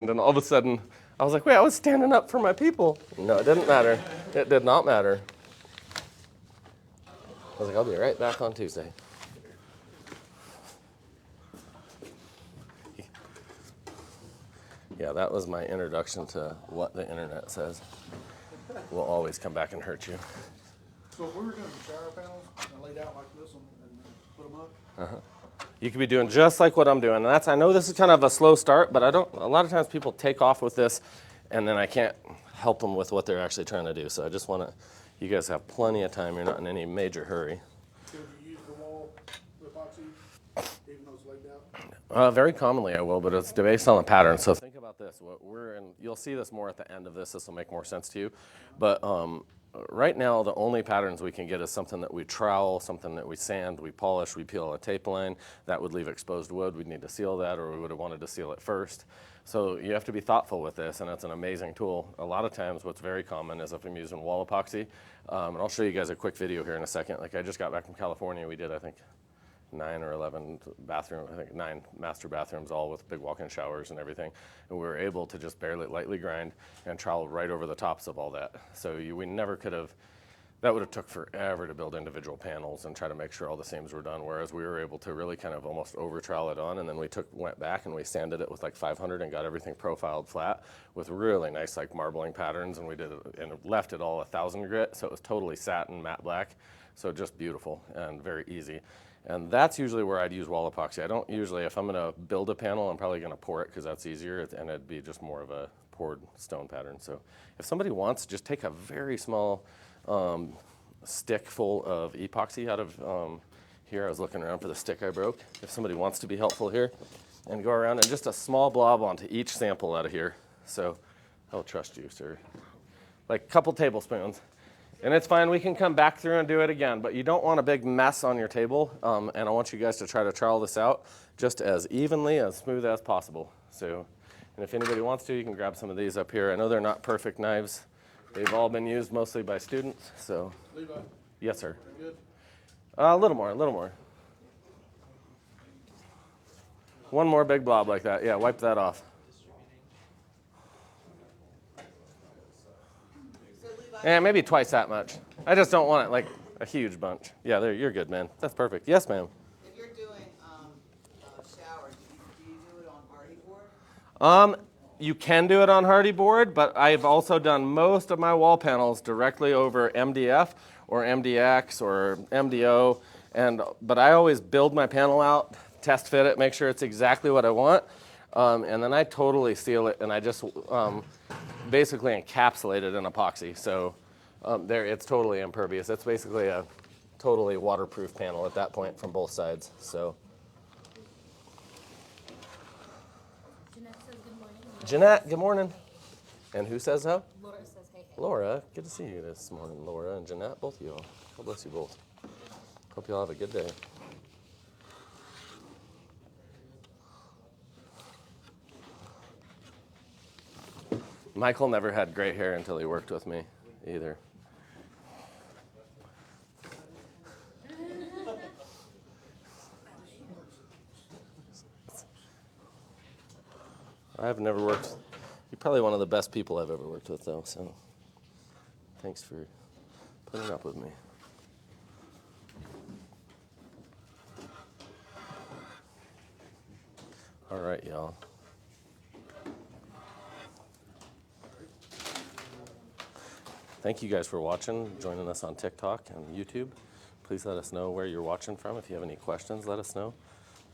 And then all of a sudden, I was like, wait, I was standing up for my people. No, it didn't matter. It did not matter. I was like, I'll be right back on Tuesday. Yeah, that was my introduction to what the internet says. Will always come back and hurt you. So if we were doing shower panels and laid out like this and put them up? You could be doing just like what I'm doing. And that's, I know this is kind of a slow start, but a lot of times people take off with this and then I can't help them with what they're actually trying to do. So I just want to, you guys have plenty of time. You're not in any major hurry. Could you use the wall epoxy even though it's laid out? Very commonly I will, but it's based on the pattern. So think about this. What we're in, you'll see this more at the end of this. This will make more sense to you. But right now, the only patterns we can get is something that we trowel, something that we sand, we polish, we peel a tape line. That would leave exposed wood. We'd need to seal that, or we would have wanted to seal it first. So you have to be thoughtful with this, and it's an amazing tool. A lot of times what's very common is if I'm using wall epoxy, and I'll show you guys a quick video here in a second. Like I just got back from California. We did, I think, 9 or 11 bathrooms, I think 9 master bathrooms, all with big walk-in showers and everything. And we were able to just barely lightly grind and trowel right over the tops of all that. So we never could have, that would have took forever to build individual panels and try to make sure all the seams were done. Whereas we were able to really kind of almost over trowel it on, and then we went back and we sanded it with like 500 and got everything profiled flat with really nice like marbling patterns. And we did it and left it all 1,000 grit. So it was totally satin matte black. So just beautiful and very easy. And that's usually where I'd use wall epoxy. I don't usually, if I'm gonna build a panel, I'm probably gonna pour it because that's easier, and it'd be just more of a poured stone pattern. So if somebody wants, just take a very small stick full of epoxy out of here. I was looking around for the stick I broke. If somebody wants to be helpful here, and go around and just a small blob onto each sample out of here. So I'll trust you, sir. Like a couple tablespoons. And it's fine, we can come back through and do it again, but you don't want a big mess on your table, and I want you guys to try to trowel this out just as evenly, as smooth as possible. So, and if anybody wants to, you can grab some of these up here. I know they're not perfect knives. They've all been used mostly by students, so. Levi? Yes, sir. Good? A little more, a little more. One more big blob like that. Yeah, wipe that off. And maybe twice that much. I just don't want it like a huge bunch. Yeah, there, you're good, man. That's perfect. Yes, ma'am. If you're doing a shower, do you do it on hardy board? You can do it on hardy board, but I've also done most of my wall panels directly over MDF or MDX or MDO. But I always build my panel out, test fit it, make sure it's exactly what I want. And then I totally seal it, and I just basically encapsulate it in epoxy. So there, it's totally impervious. It's basically a totally waterproof panel at that point from both sides. So. Jeanette says good morning. Jeanette, good morning. And who says so? Laura says hey, hey. Laura, good to see you this morning, Laura and Jeanette, both of you all. God bless you both. Hope you all have a good day. Michael never had gray hair until he worked with me either. I've never worked, you're probably one of the best people I've ever worked with though, so thanks for putting up with me. All right, y'all. Thank you guys for watching, joining us on TikTok and YouTube. Please let us know where you're watching from. If you have any questions, let us know.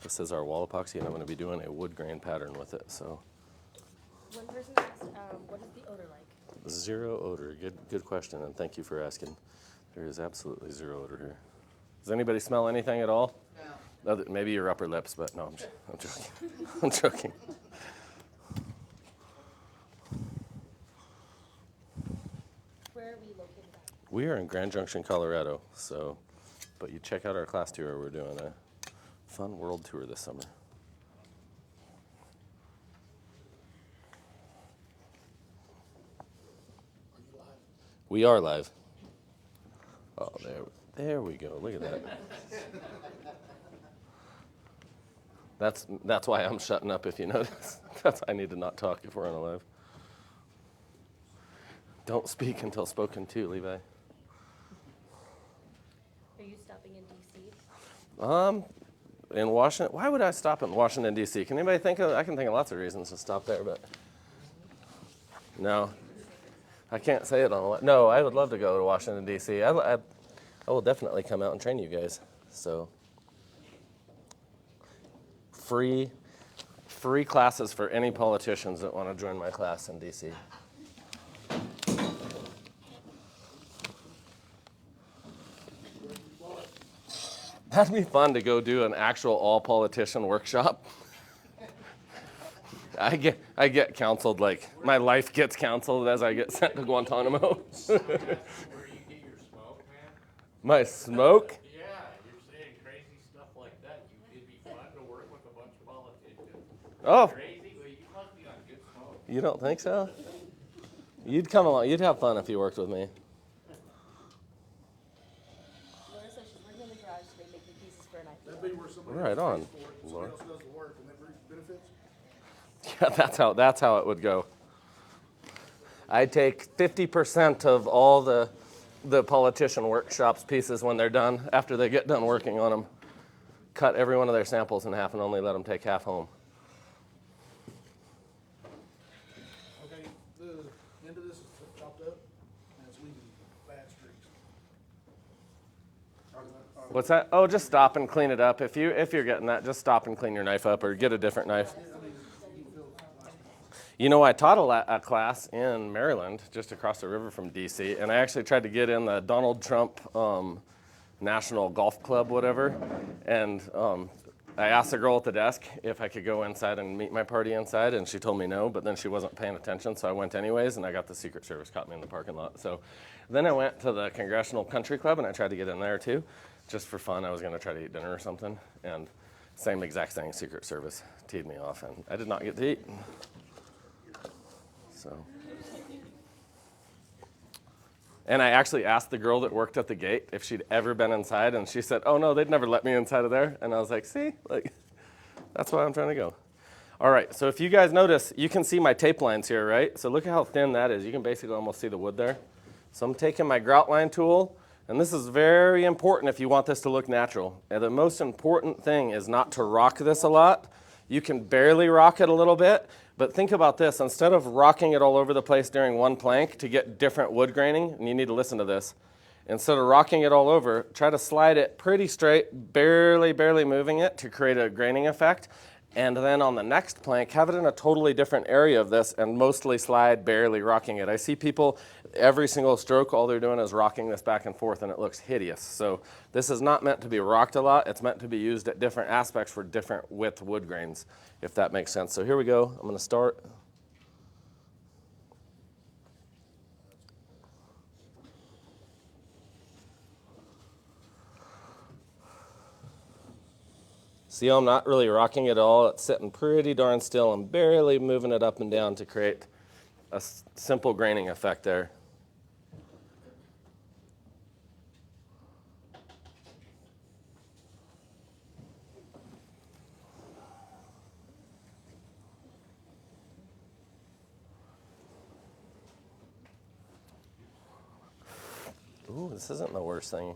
This is our wall epoxy, and I'm going to be doing a wood grain pattern with it. So, One person asked, what is the odor like? zero odor. Good question, and thank you for asking. There is absolutely zero odor here. Does anybody smell anything at all? No. Maybe your upper lips, but no, I'm joking. I'm joking. Where are we located at? We are in Grand Junction, Colorado. So, but you check out our class tour. We're doing a fun world tour this summer. Are you live? We are live. Oh, there we go. Look at that. That's why I'm shutting up, if you notice. I need to not talk if we're on a live. Don't speak until spoken to, Levi. Are you stopping in DC? In Washington, why would I stop in Washington, D.C.? Can anybody think of, I can think of lots of reasons to stop there, but no. I can't say it on, no, I would love to go to Washington, D.C. I will definitely come out and train you guys, so. Free classes for any politicians that want to join my class in D.C. That'd be fun to go do an actual all-politician workshop. I get counseled, like, my life gets counseled as I get sent to Guantanamo. Where you get your smoke, man? My smoke? Yeah, you're saying crazy stuff like that. It'd be fun to work with a bunch of politicians. Oh, Crazy? Well, you must be on good smoke. you don't think so? You'd come along, you'd have fun if you worked with me. Laura says she's working in the garage today making pieces for an iPhone. That'd be where somebody Right else on, pays for it, and Laura. somebody else does the work, and that brings benefits. Yeah, that's how it would go. I take 50% of all the politician workshops pieces when they're done, after they get done working on them. Cut every one of their samples in half and only let them take half home. Okay, the end of this is chopped up, and it's leaving bad streaks. What's that? Oh, just stop and clean it up. If you're getting that, just stop and clean your knife up or get a different knife. You know, I taught a class in Maryland, just across the river from D.C., and I actually tried to get in the Donald Trump National Golf Club, whatever, and I asked the girl at the desk if I could go inside and meet my party inside, and she told me no, but then she wasn't paying attention, so I went anyways, and I got the Secret Service caught me in the parking lot. So then I went to the Congressional Country Club, and I tried to get in there too, just for fun. I was going to try to eat dinner or something, and same exact thing, Secret Service teed me off, and I did not get to eat. So. And I actually asked the girl that worked at the gate if she'd ever been inside, and she said, oh no, they'd never let me inside of there. And I was like, see, like, that's why I'm trying to go. All right, so if you guys notice, you can see my tape lines here, right? So look at how thin that is. You can basically almost see the wood there. So I'm taking my grout line tool, and this is very important if you want this to look natural. And the most important thing is not to rock this a lot. You can barely rock it a little bit, but think about this. Instead of rocking it all over the place during one plank to get different wood graining, and you need to listen to this, instead of rocking it all over, try to slide it pretty straight, barely moving it to create a graining effect. And then on the next plank, have it in a totally different area of this and mostly slide, barely rocking it. I see people, every single stroke, all they're doing is rocking this back and forth, and it looks hideous. So this is not meant to be rocked a lot. It's meant to be used at different aspects for different width wood grains, if that makes sense. So here we go. I'm going to start. See how I'm not really rocking it at all? It's sitting pretty darn still. I'm barely moving it up and down to create a simple graining effect there. Ooh, this isn't the worst thing.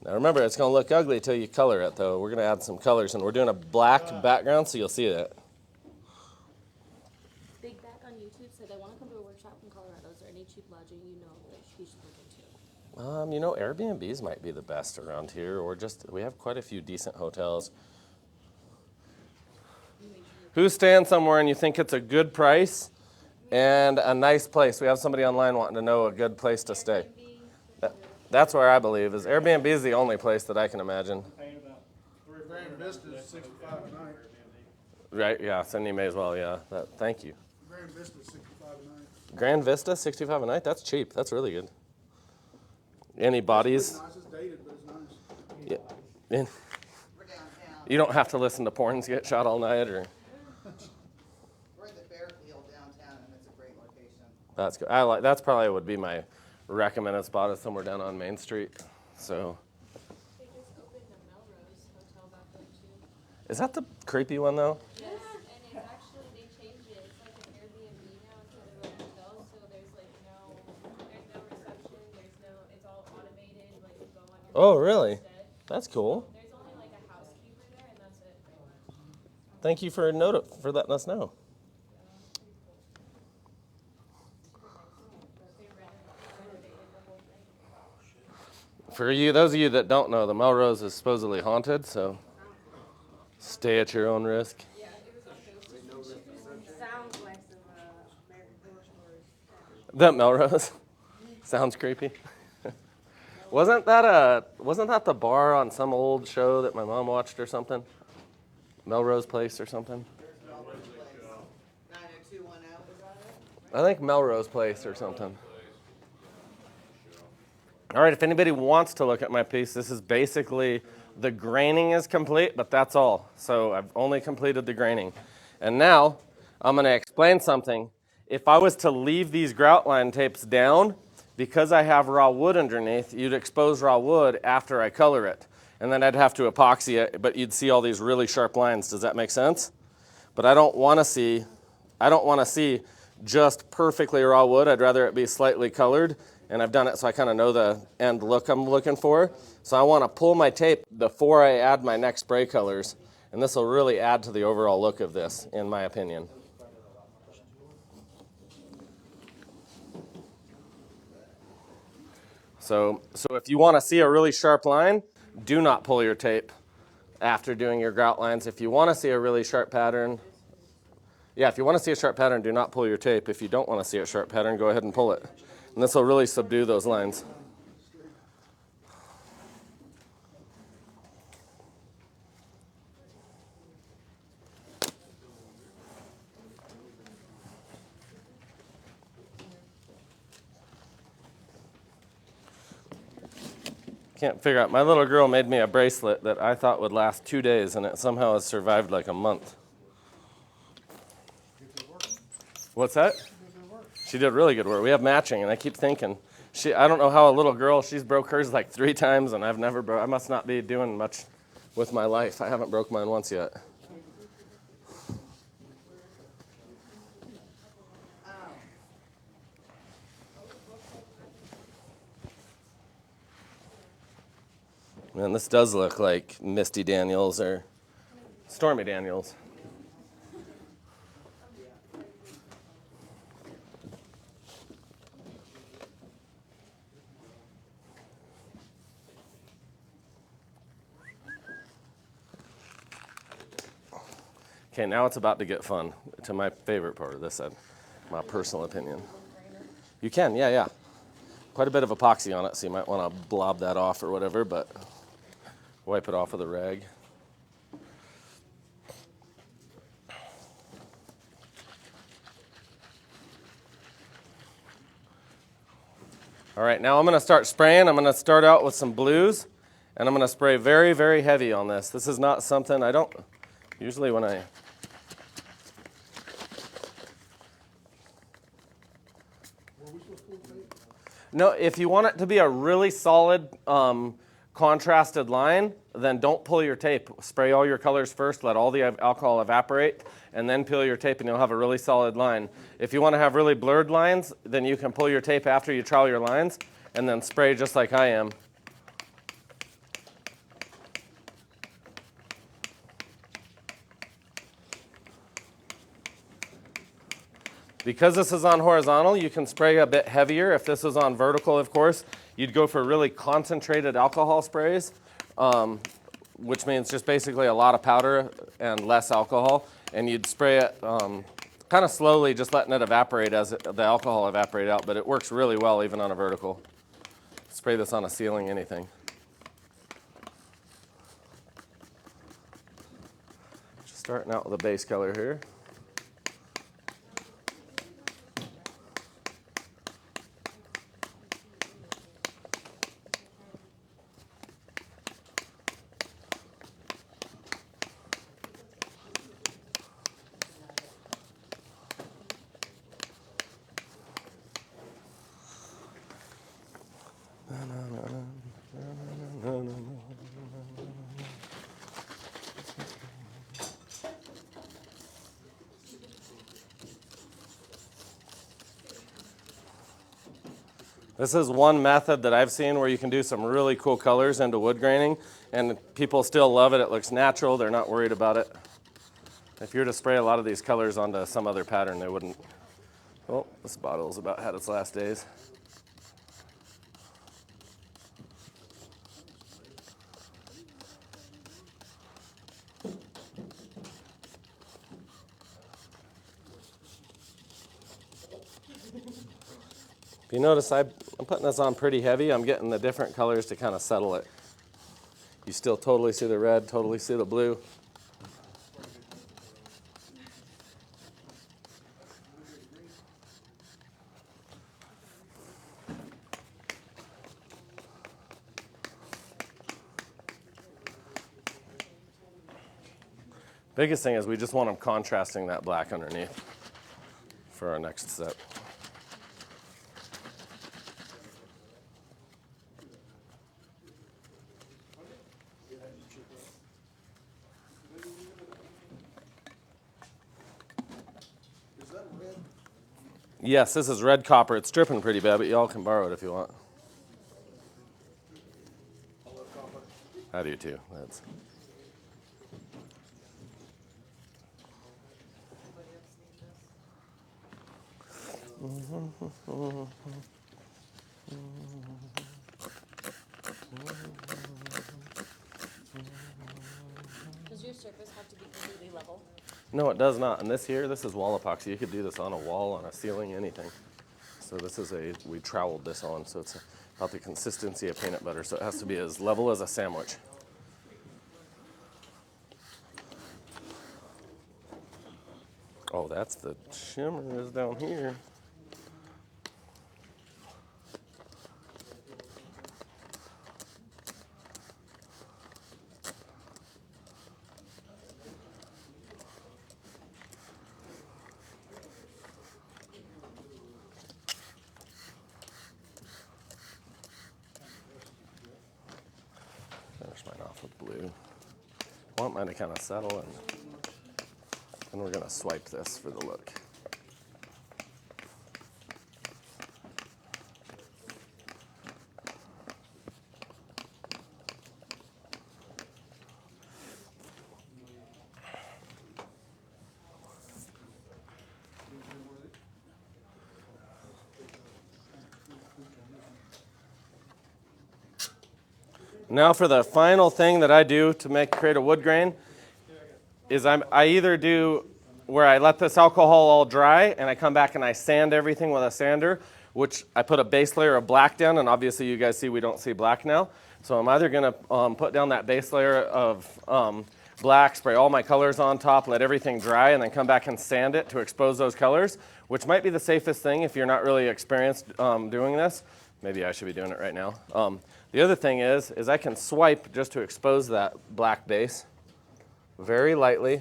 Now remember, it's going to look ugly till you color it, though. We're going to add some colors, and we're doing a black background, so you'll see that. Big Back on YouTube said they want to come to a workshop in Colorado. Is there any cheap lodging you know that we should look into? You know, Airbnbs might be the best around here, or just, we have quite a few decent hotels. Who's staying somewhere and you think it's a good price and a nice place? We have somebody online wanting to know a good place to stay. That's where I believe is. Airbnb is the only place that I can imagine. Grand Vista is 65 a night. Right, yeah, Cindy may as well, yeah. Thank you. Grand Vista is 65 a night. Grand Vista, 65 a night? That's cheap. That's really good. Any bodies? It's nice, it's dated, but it's nice. Yeah. We're downtown. You don't have to listen to porns get shot all night, or We're at the Fairfield downtown, and it's a great location. that's good. That's probably would be my recommended spot is somewhere down on Main Street. So They just opened a Melrose Hotel back there too. is that the creepy one though? Yes, and it's Oh, really? That's cool. There's only like a housekeeper there, and that's it. Thank you for letting us know. For you, those of you that don't know, the Melrose is supposedly haunted, so stay at your own risk. Sounds like some American Horror Stories. The Melrose sounds creepy. Wasn't that the bar on some old show that my mom watched or something? Melrose Place or something? 90210, is that it? I think Melrose Place or something. All right, if anybody wants to look at my piece, this is basically, the graining is complete, but that's all. So I've only completed the graining. And now I'm going to explain something. If I was to leave these grout line tapes down, because I have raw wood underneath, you'd expose raw wood after I color it. And then I'd have to epoxy it, but you'd see all these really sharp lines. Does that make sense? But I don't want to see just perfectly raw wood. I'd rather it be slightly colored. And I've done it so I kind of know the end look I'm looking for. So I want to pull my tape before I add my next spray colors. And this will really add to the overall look of this, in my opinion. So if you want to see a really sharp line, do not pull your tape after doing your grout lines. If you want to see a really sharp pattern, if you want to see a sharp pattern, do not pull your tape. If you don't want to see a sharp pattern, go ahead and pull it. And this will really subdue those lines. Can't figure out. My little girl made me a bracelet that I thought would last 2 days, and it somehow has survived like a month. What's that? She did really good work. We have matching, and I keep thinking, I don't know how a little girl, she's broke hers like 3 times, and I've never broke. I must not be doing much with my life. I haven't broke mine once yet. Man, this does look like Misty Daniels or Stormy Daniels. Okay, now it's about to get fun, to my favorite part of this, my personal opinion. You can, yeah. Quite a bit of epoxy on it, so you might want to blob that off or whatever, but wipe it off with a rag. All right, now I'm going to start spraying. I'm going to start out with some blues, and I'm going to spray very, very heavy on this. This is not something I don't, usually when I, no, if you want it to be a really solid contrasted line, then don't pull your tape. Spray all your colors first, let all the alcohol evaporate, and then peel your tape and you'll have a really solid line. If you want to have really blurred lines, then you can pull your tape after you trowel your lines and then spray just like I am. Because this is on horizontal, you can spray a bit heavier. If this was on vertical, of course, you'd go for really concentrated alcohol sprays, which means just basically a lot of powder and less alcohol. And you'd spray it kind of slowly, just letting it evaporate as the alcohol evaporate out. But it works really well even on a vertical. Spray this on a ceiling, anything. Just starting out with a base color here. This is one method that I've seen where you can do some really cool colors into wood graining, and people still love it. It looks natural. They're not worried about it. If you were to spray a lot of these colors onto some other pattern, they wouldn't. Oh, this bottle's about had its last days. If you notice, I'm putting this on pretty heavy. I'm getting the different colors to kind of settle it. You still totally see the red, totally see the blue. Biggest thing is we just want them contrasting that black underneath for our next step. Is that red? Yes, this is red copper. It's dripping pretty bad, but y'all can borrow it if you want. I love copper. I do too. That's. Anybody else need this? Does your surface have to be completely level? No, it does not. And this here, this is wall epoxy. You could do this on a wall, on a ceiling, anything. So this is we troweled this on, so it's about the consistency of peanut butter. So it has to be as level as a sandwich. Oh, that's the shimmer is down here. Finish mine off with blue. I want mine to kind of settle, and we're going to swipe this for the look. Now for the final thing that I do to create a wood grain is I either do where I let this alcohol all dry and I come back and I sand everything with a sander, which I put a base layer of black down, and obviously you guys see we don't see black now. So I'm either gonna put down that base layer of black, spray all my colors on top, let everything dry, and then come back and sand it to expose those colors, which might be the safest thing if you're not really experienced doing this. Maybe I should be doing it right now. The other thing is I can swipe just to expose that black base very lightly.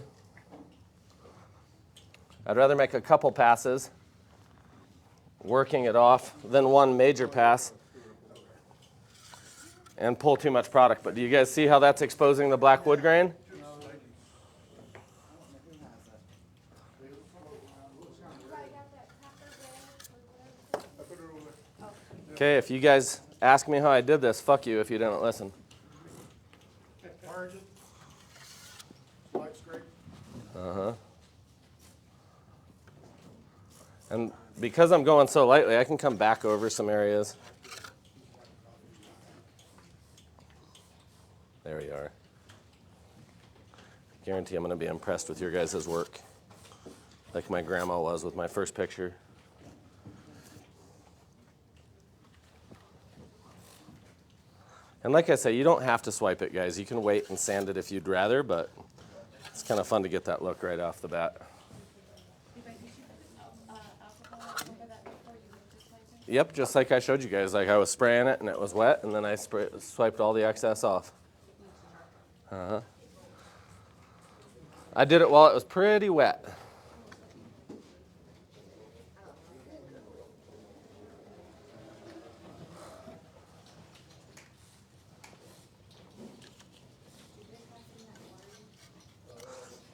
I'd rather make a couple passes working it off than one major pass and pull too much product. But do you guys see how that's exposing the black wood grain? Okay, if you guys ask me how I did this, fuck you if you didn't listen. Margin. Light scrape. Uh-huh. And because I'm going so lightly, I can come back over some areas. There we are. Guarantee I'm going to be impressed with your guys' work, like my grandma was with my first picture. And like I say, you don't have to swipe it, guys. You can wait and sand it if you'd rather, but it's kind of fun to get that look right off the bat. Yep, just like I showed you guys. Like I was spraying it and it was wet, and then I swiped all the excess off. Uh-huh. I did it while it was pretty wet.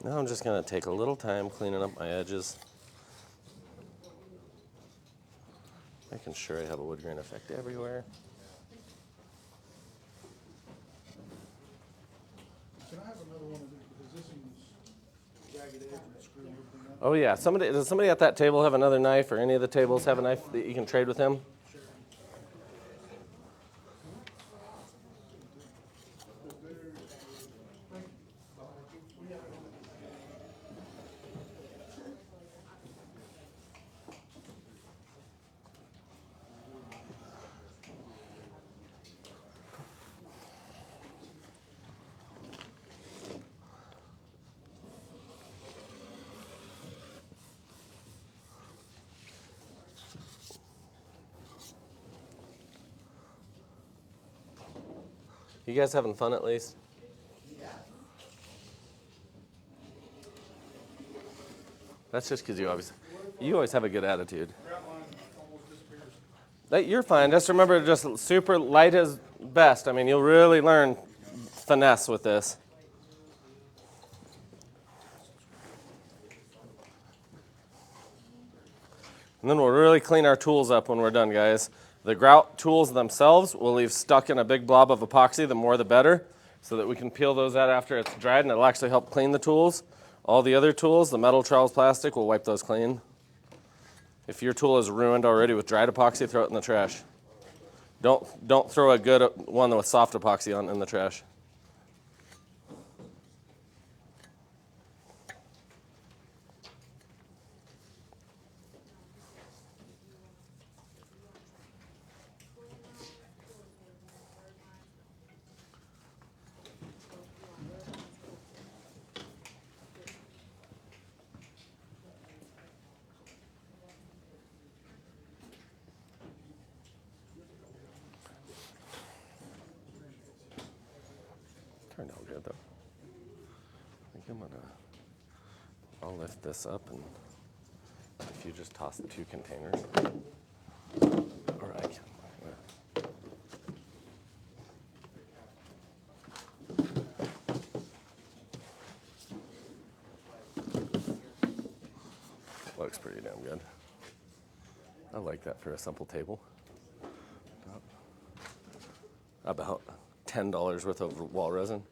Now I'm just going to take a little time cleaning up my edges. Making sure I have a wood grain effect everywhere. Can I have another one of these, because this one's jagged edge and screwing everything up? Oh yeah, does somebody at that table have another knife, or any of the tables have a knife that you can trade with him? You guys having fun at least? That's just because you always have a good attitude. You're fine. Just remember, just super light is best. I mean, you'll really learn finesse with this. And then we'll really clean our tools up when we're done, guys. The grout tools themselves we'll leave stuck in a big blob of epoxy, the more the better, so that we can peel those out after it's dried, and it'll actually help clean the tools. All the other tools, the metal, trowels, plastic, we'll wipe those clean. If your tool is ruined already with dried epoxy, throw it in the trash. Don't throw a good one with soft epoxy on in the trash. Turned out good though. I think I'll lift this up, and if you just toss the 2 containers, or I can. Looks pretty damn good. I like that for a simple table. About $10 worth of wall resin.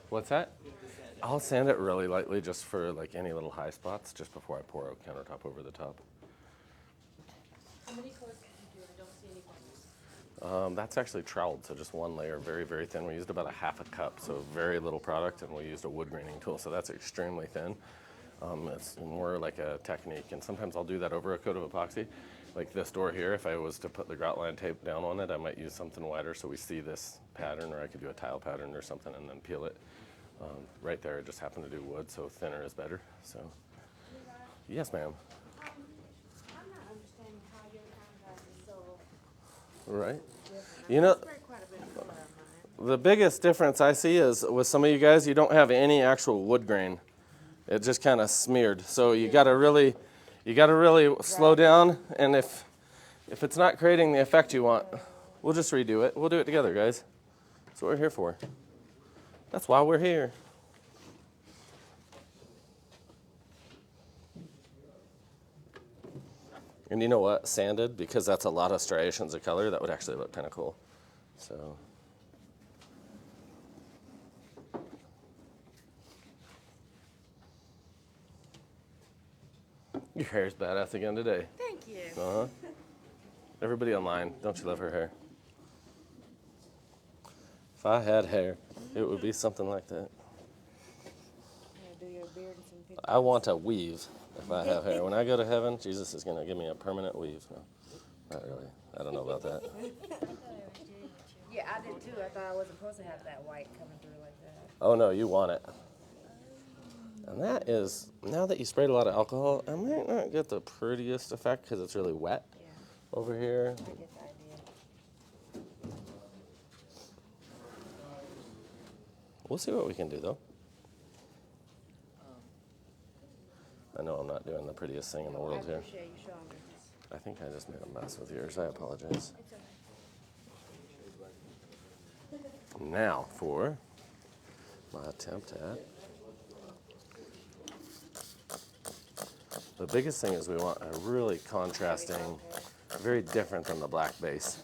What's that? I'll sand it really lightly just for like any little high spots just before I pour a countertop over the top. How many colors did you do? I don't see any colors. That's actually troweled, so just one layer, very, very thin. We used about a half a cup, so very little product, and we used a wood graining tool, so that's extremely thin. It's more like a technique, and sometimes I'll do that over a coat of epoxy. Like this door here, if I was to put the grout line tape down on it, I might use something wider so we see this pattern, or I could do a tile pattern or something and then peel it. Right there, I just happen to do wood, so thinner is better. So, yes, ma'am. I'm not understanding how your contract is so Right. different. You know, There's quite a bit of color on mine. the biggest difference I see is with some of you guys, you don't have any actual wood grain. It just kind of smeared. So you got to really slow down. And if it's not creating the effect you want, we'll just redo it. We'll do it together, guys. That's what we're here for. That's why we're here. And you know what? Sanded, because that's a lot of striations of color, that would actually look kind of cool. So. Your hair's badass again today. Thank you. Uh-huh. Everybody online, don't you love her hair? If I had hair, it would be something like that. Do your beard and some pictures. I want a weave if I have hair. When I go to heaven, Jesus is going to give me a permanent weave. No, not really. I don't know about that. Yeah, I did too. I thought I wasn't supposed to have that white coming through like that. Oh, no, you want it. And that is, now that you sprayed a lot of alcohol, I might not get the prettiest effect because it's really wet Yeah, over here. I get the idea. We'll see what we can do, though. I know I'm not doing the prettiest thing in the I world here. appreciate you showing me this. I think I just made a mess with yours. I apologize. It's okay. Now for my attempt at The biggest thing is we want a really contrasting, very different than the black base.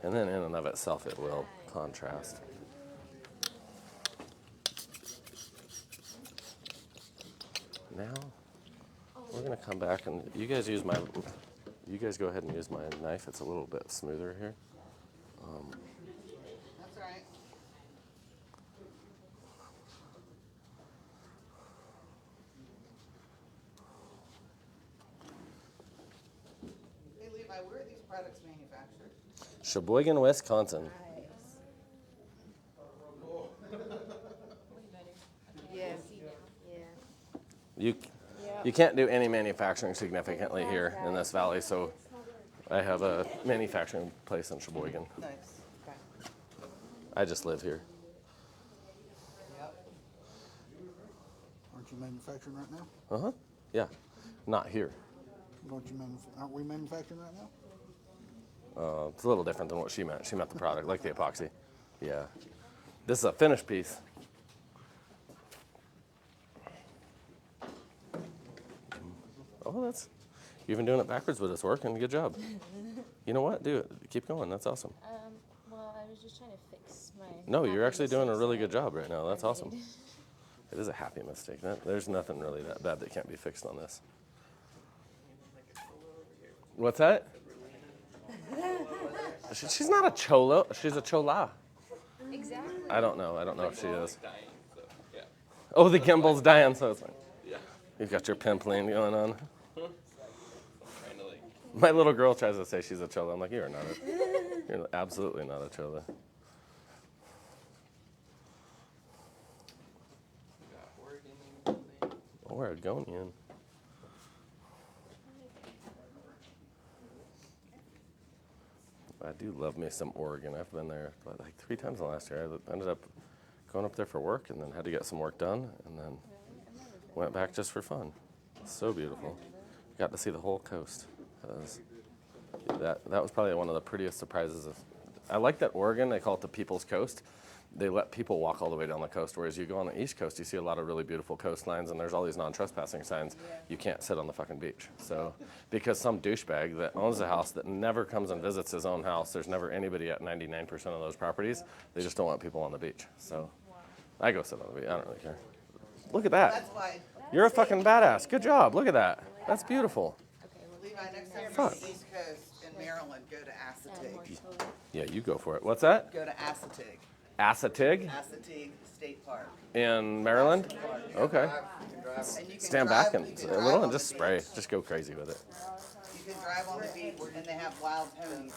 And then in and of itself, it will contrast. Now, we're gonna come back and you guys go ahead and use my knife. It's a little bit smoother here. That's all right. Hey Levi, where are these products manufactured? Sheboygan, Wisconsin. Yes, yeah. You can't do any manufacturing significantly here in this valley, so I have a manufacturing place in Sheboygan. Nice. Okay. I just live here. Yep. Aren't you manufacturing right now? Uh-huh. Yeah. Not here. Aren't we manufacturing right now? It's a little different than what she meant. She meant the product, like the epoxy. Yeah. This is a finished piece. Oh, you've been doing it backwards, but it's working. Good job. You know what? Do it. Keep going. That's awesome. Well, I was just trying to fix my. No, you're happy actually doing a mistakes really that good job right now. That's I awesome. made. It is a happy mistake. There's nothing really that bad that can't be fixed on this. What's that? She's not a cholo. She's a chola. Exactly. I don't know. I don't know if she is. Oh, the gimbal's dying, so it's like, you've got your pimpling going on. My little girl tries to say she's a chola. I'm like, you're absolutely not a chola. Oregonian. I do love me some Oregon. I've been there like 3 times in the last year. I ended up going up there for work and then had to get some work done and then went back just for fun. So beautiful. Got to see the whole coast. That was probably one of the prettiest surprises. I like that Oregon, they call it the People's Coast. They let people walk all the way down the coast, whereas you go on the East Coast, you see a lot of really beautiful coastlines, and there's all these non-trespassing signs. You can't sit on the fucking beach. So, because some douchebag that owns a house that never comes and visits his own house, there's never anybody at 99% of those properties. They just don't want people on the beach. So, I go sit on the beach. I don't really care. Look at that. That's why, You're a fucking badass. Good job. Look at that. That's beautiful. Levi, next time you're Fuck. on the East Coast in Maryland, go to Assateague. Yeah, you go for it. What's that? Go to Assateague. Assateague Assateague State Park. in Maryland? Okay. And you can Stand drive- back and you can a drive little on and the just spray. beach. Just go crazy with it. You can drive on the beach and they have wild ponies.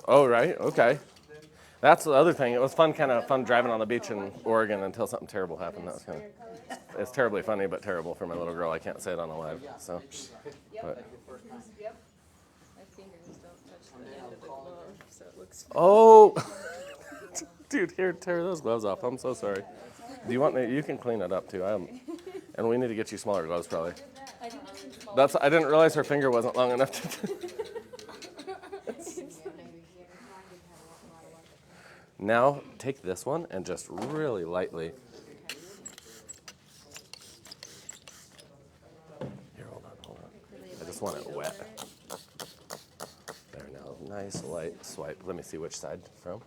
Oh, right. Okay. That's the other thing. It was kind of fun driving on the beach in Oregon until something terrible happened. That was it's terribly funny, but terrible for my little girl. I can't say it on the live. So, but, My fingers don't touch the end of the glove, so it looks. oh, dude, here, tear those gloves off. I'm so sorry. Do you want me? You can clean it up too. And we need to get you smaller gloves, probably. I didn't realize her finger wasn't long enough to. Now take this one and just really lightly. Here, hold on. I just want it wet. There now, nice light swipe. Let me see which side from.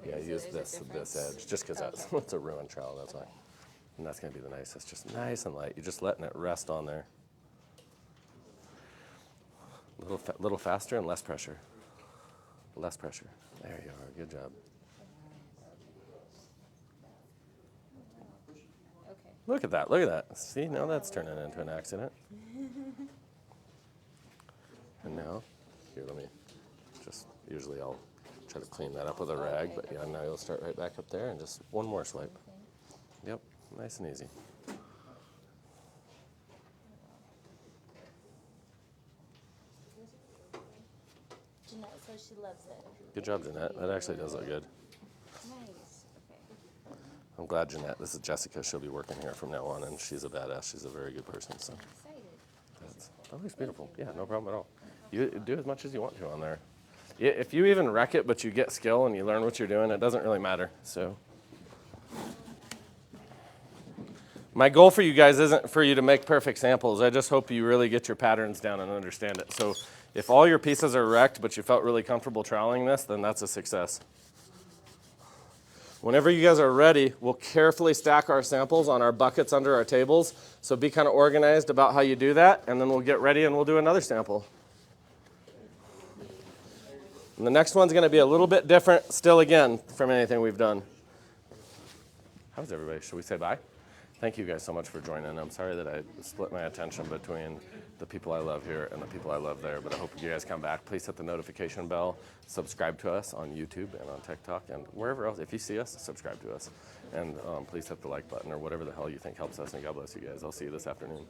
Yeah, use this edge, just because it's a ruined trowel, that's why. And that's gonna be the nicest, just nice and light. You're just letting it rest on there. Little faster and less pressure. Less pressure. There you are, good job. Okay. Look at that. See, now that's turning into an accident. And now, here, usually I'll try to clean that up with a rag, but yeah, now you'll start right back up there and just one more swipe. Yep, nice and easy. Jeanette says she loves it. Good job, Jeanette. That actually does look good. Nice. Okay. I'm glad Jeanette, this is Jessica, she'll be working here from now on, and she's a badass. She's a very good person, so. Excited. That looks beautiful. Yeah, no problem at all. You do as much as you want to on there. If you even wreck it, but you get skill and you learn what you're doing, it doesn't really matter. So, My goal for you guys isn't for you to make perfect samples. I just hope you really get your patterns down and understand it. So if all your pieces are wrecked, but you felt really comfortable troweling this, then that's a success. Whenever you guys are ready, we'll carefully stack our samples on our buckets under our tables. So be kind of organized about how you do that, and then we'll get ready and we'll do another sample. And the next one's going to be a little bit different still again from anything we've done. How's everybody? Should we say bye? Thank you guys so much for joining. I'm sorry that I split my attention between the people I love here and the people I love there, but I hope you guys come back. Please hit the notification bell, subscribe to us on YouTube and on TikTok and wherever else. If you see us, subscribe to us. And please hit the like button or whatever the hell you think helps us, and God bless you guys. I'll see you this afternoon.